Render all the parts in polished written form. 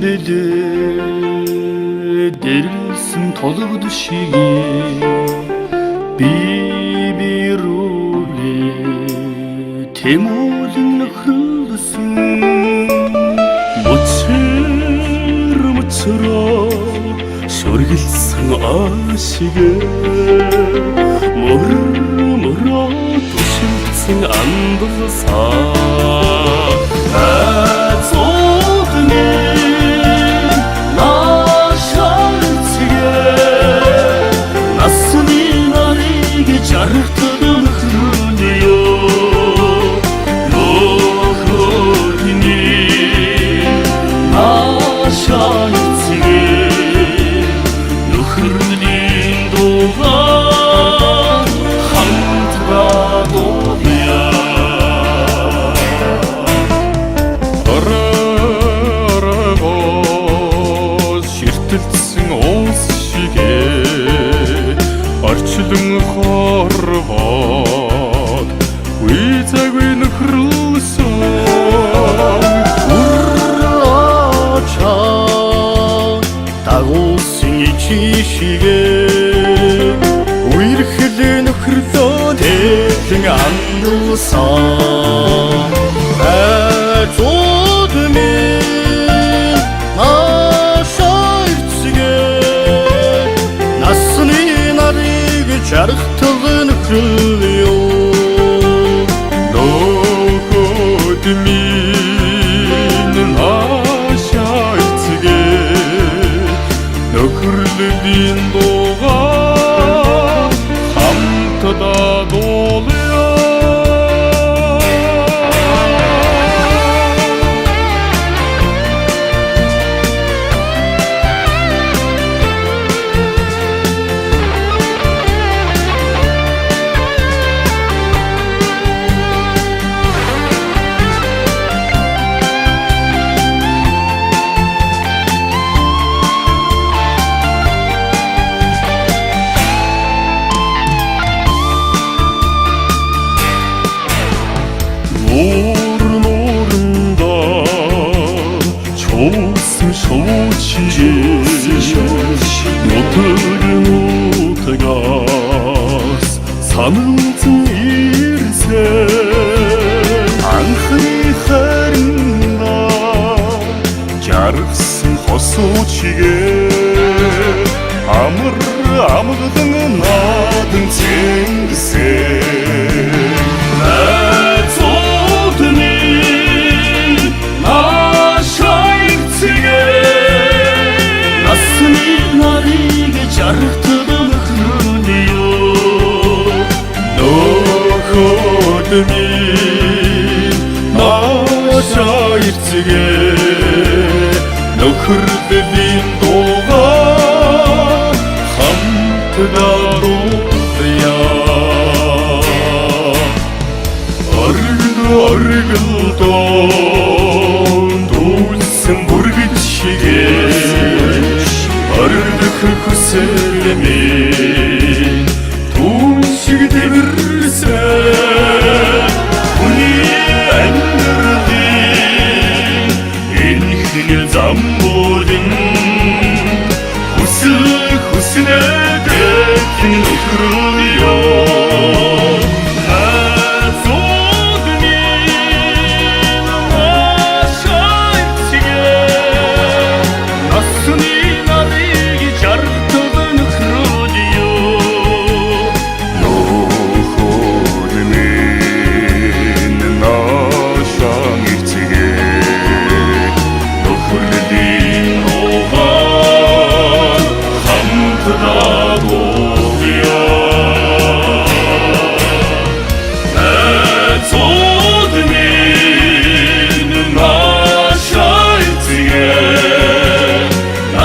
беле дерилсин толугду шиги бибируле темулин нөхрөлсөн мөчрө шөргилсэн ашигэ мөрмөрө тушилсэн андсаа орчлон хорвоод үецэгүй нөхрөлсөн урача дагуулсан ичишигээ үерхлээ нөхрөлөө тэлэн андуулсан жаргатгын нөхрөлөө нөхөд минь хашаа эцгээ нөхрөлийн дуугаа хамтдаа дуулъя 초승 쇼치게 노트가 삼은 일세 안хны харинда жаргсан хосуучигэ амар амгадан наадын цэнгсэ жаргатгын нөхрөлөө нөхөд минь хашаа эцгээ нөхрөлийн дуугаа хамтдаа дуулъя оргилдоо дүүлсэн бүргэд шигээ ордох хүсэлмийн түн шиг дэвэрсэн хүний амьдралын энэ хэл замбуудын хүснэдэг нөхрөлөө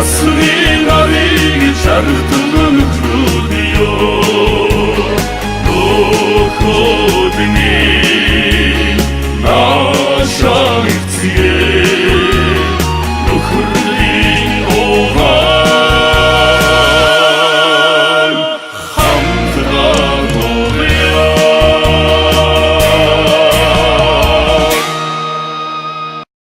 nasıl inanır